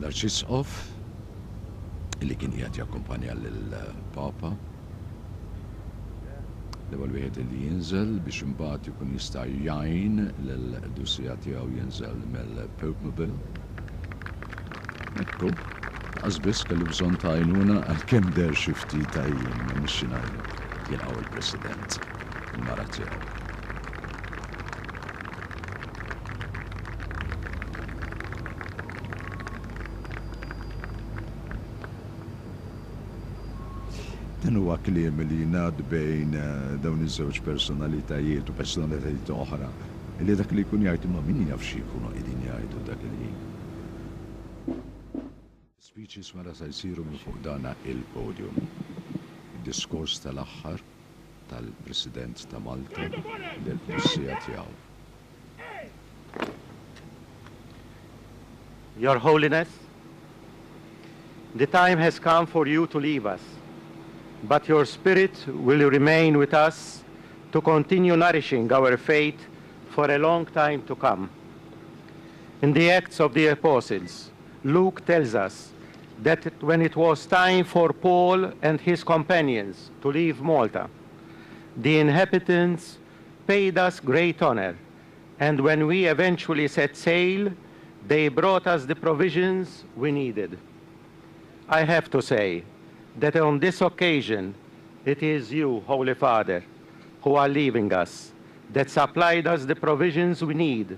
L-Arċisqof li kien qiegħed jakkumpanja lill-Papa l-ewwel wieħed li jinżel biex imbagħad ikun jista' jgħin lill-Dusija tiegħu jinżel mill-Pope. Ekku, biss kellu bżonn ta' għajnuna għalkemm der xi ftit ta' jiem mhix ngħidu jilqgħu il-President il-mara tiegħu. Dan huwa kliem li jingħad bejn dawn iż-żewġ personalitajiet u personalitajiet oħra li dak li jkun jgħidu ma' min jaf xi jkunu qegħdin jgħidu dak li. Speeches mara se jsiru minn fuq dana il-podium. Id-diskors tal-aħħar tal-President ta' Malta lill-Pressija tiegħu. Your Holiness, the time has come for you to leave us. But your spirit will remain with us to continue nourishing our faith for a long time to come. In the Acts of the Apostles, Luke tells us that when it was time for Paul and his companions to leave Malta, the inhabitants paid us great honor, and when we eventually set sail, they brought us the provisions we needed. I have to say that on this occasion, it is you, Holy Father, who are leaving us, that supplied us the provisions we need,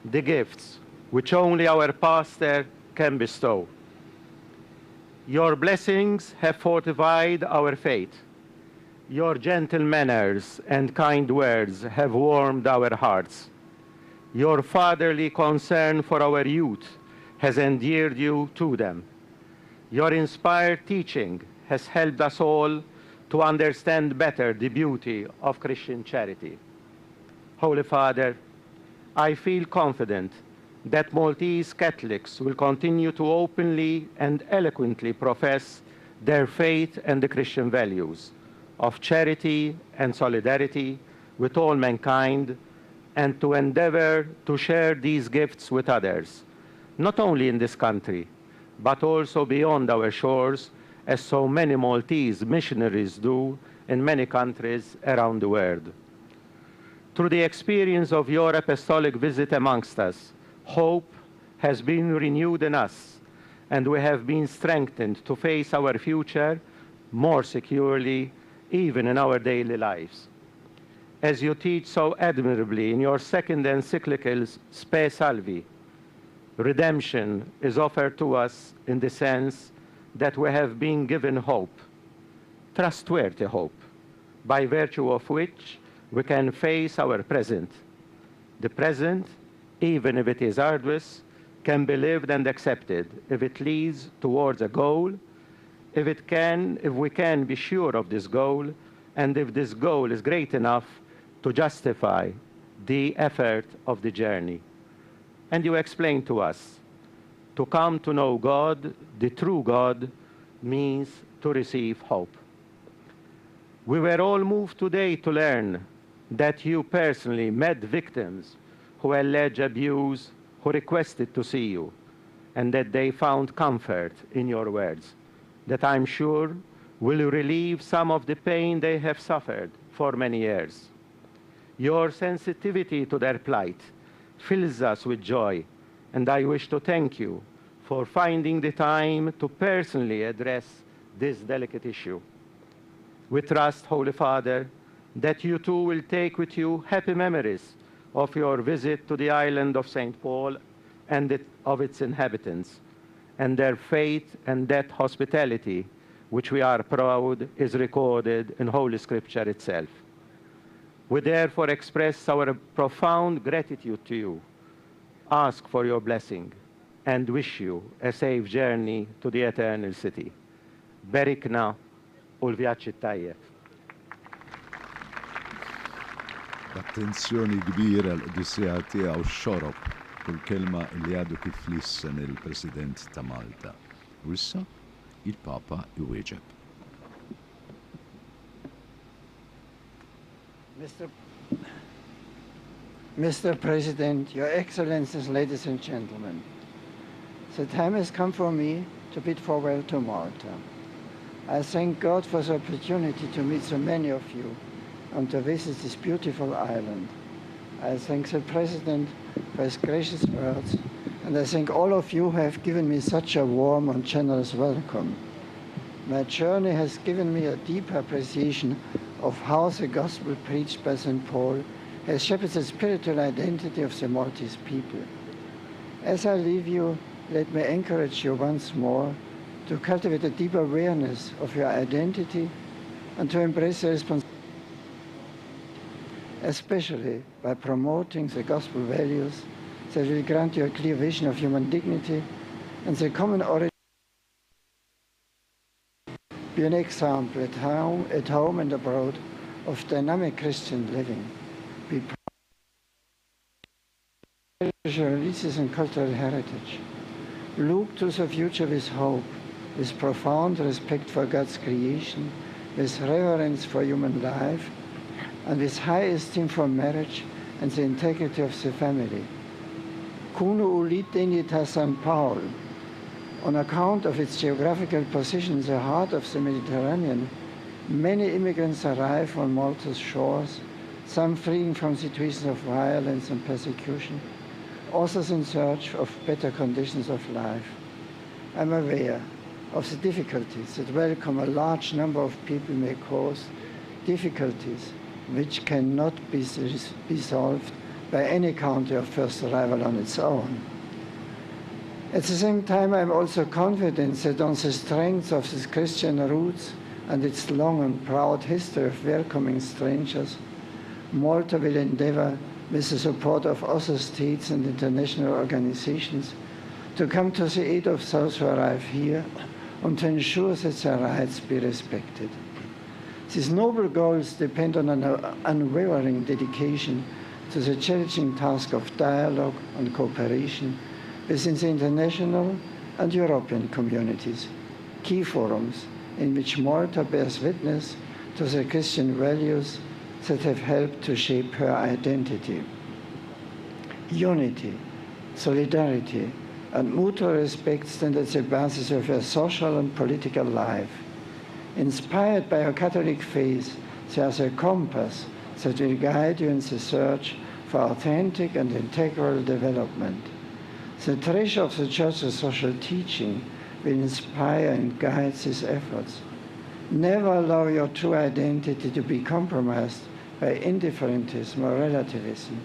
the gifts which only our pastor can bestow. Your blessings have fortified our faith. Your gentle manners and kind words have warmed our hearts. Your fatherly concern for our youth has endeared you to them. Your inspired teaching has helped us all to understand better the beauty of Christian charity. Holy Father, I feel confident that Maltese Catholics will continue to openly and eloquently profess their faith and the Christian values of charity and solidarity with all mankind, and to endeavor to share these gifts with others, not only in this country, but also beyond our shores, as so many Maltese missionaries do in many countries around the world. Through the experience of your apostolic visit amongst us, hope has been renewed in us, and we have been strengthened to face our future more securely, even in our daily lives. As you teach so admirably in your second encyclical, Spe Salvi, redemption is offered to us in the sense that we have been given hope, trustworthy hope, by virtue of which we can face our present. The present, even if it is arduous, can be lived and accepted if it leads towards a goal, if we can be sure of this goal, and if this goal is great enough to justify the effort of the journey. And you explain to us, to come to know God, the true God, means to receive hope. We were all moved today to learn that you personally met victims who alleged abuse, who requested to see you, and that they found comfort in your words, that I'm sure will relieve some of the pain they have suffered for many years. Your sensitivity to their plight fills us with joy, and I wish to thank you for finding the time to personally address this delicate issue. We trust, Holy Father, that you too will take with you happy memories of your visit to the island of St. Paul and of its inhabitants, and their faith and that hospitality, which we are proud is recorded in Holy Scripture itself. We therefore express our profound gratitude to you, ask for your blessing, and wish you a safe journey to the eternal city. Berikna u l-vjaġġ tajjeb. Attenzjoni kbira l-Odissea tiegħu xorob kull kelma li għadu kif lissen il-President ta' Malta. U issa il-Papa iwieġeb. Mr. President, Your Excellencies, ladies and gentlemen, The time has come for me to bid farewell to Malta. I thank God for the opportunity to meet so many of you and to visit this beautiful island. I thank the President for his gracious words, and I thank all of you who have given me such a warm and generous welcome. My journey has given me a deep appreciation of how the gospel preached by St. Paul has shaped the spiritual identity of the Maltese people. As I leave you, let me encourage you once more to cultivate a deep awareness of your identity and to embrace the responsibility, especially by promoting the gospel values that will grant you a clear vision of human dignity and the common origin. Be an example at home and abroad of dynamic Christian living. Be proud of your religious and cultural heritage. Look to the future with hope, with profound respect for God's creation, with reverence for human life, and with high esteem for marriage and the integrity of the family. Cunu ulit dignitas St. Paul. On account of its geographical position in the heart of the Mediterranean, many immigrants arrive on Malta's shores, some fleeing from situations of violence and persecution, others in search of better conditions of life. I'm aware of the difficulties that welcome a large number of people may cause, difficulties which cannot be solved by any country of first arrival on its own. At the same time, I'm also confident that on the strength of its Christian roots and its long and proud history of welcoming strangers, Malta will endeavor, with the support of other states and international organizations, to come to the aid of those who arrive here and to ensure that their rights be respected. These noble goals depend on an unwavering dedication to the challenging task of dialogue and cooperation within the international and European communities, key forums in which Malta bears witness to the Christian values that have helped to shape her identity. Unity, solidarity, and mutual respect stand at the basis of her social and political life. Inspired by her Catholic faith, they are the compass that will guide you in the search for authentic and integral development. The treasure of the Church's social teaching will inspire and guide these efforts. Never allow your true identity to be compromised by indifferentism or relativism.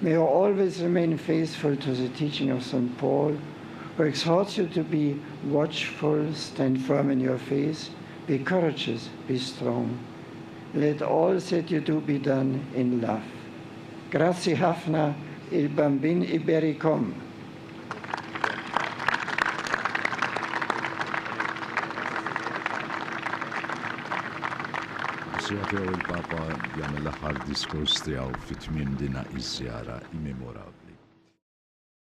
May you always remain faithful to the teaching of St. Paul, who exhorts you to be watchful, stand firm in your faith, be courageous, be strong. Let all that you do be done in love. Grazie ħafna il-bambin Iberikom. Sijatu il-Papa jagħmel l-aħħar diskors tiegħu fit-tmiem din iż-żjara immemorabbli.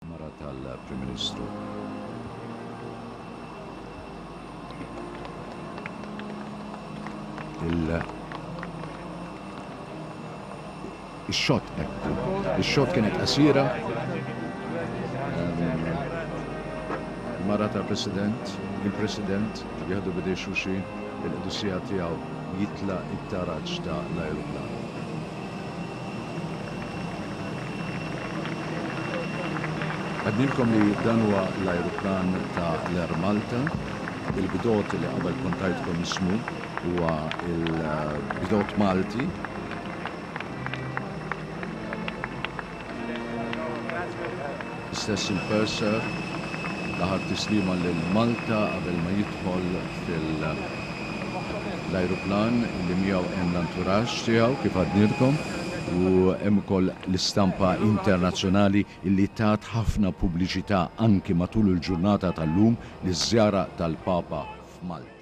Mara tal-Prim Ministru. Il-xott kienet qasira. Mara tal-President, il-President jieħdu bidej xuxi il-qudusija tiegħu jitla it-taraġġ ta' l-ajruplan. Għaddilkom li dan huwa l-ajruplan ta' l-Air Malta, il-bidot li qabel kontajtkom ismu huwa il-bidot Malti. Istess il-Purser laħar tislima lil-Malta qabel ma jidħol l-ajruplan li miegħu hemm l-anturaġġ tiegħu kif għadnilkom u hemm ukoll l-istampa internazzjonali li tat ħafna pubbliċità anki matul il-ġurnata tal-lum liż-żjara tal-Papa f'Malta.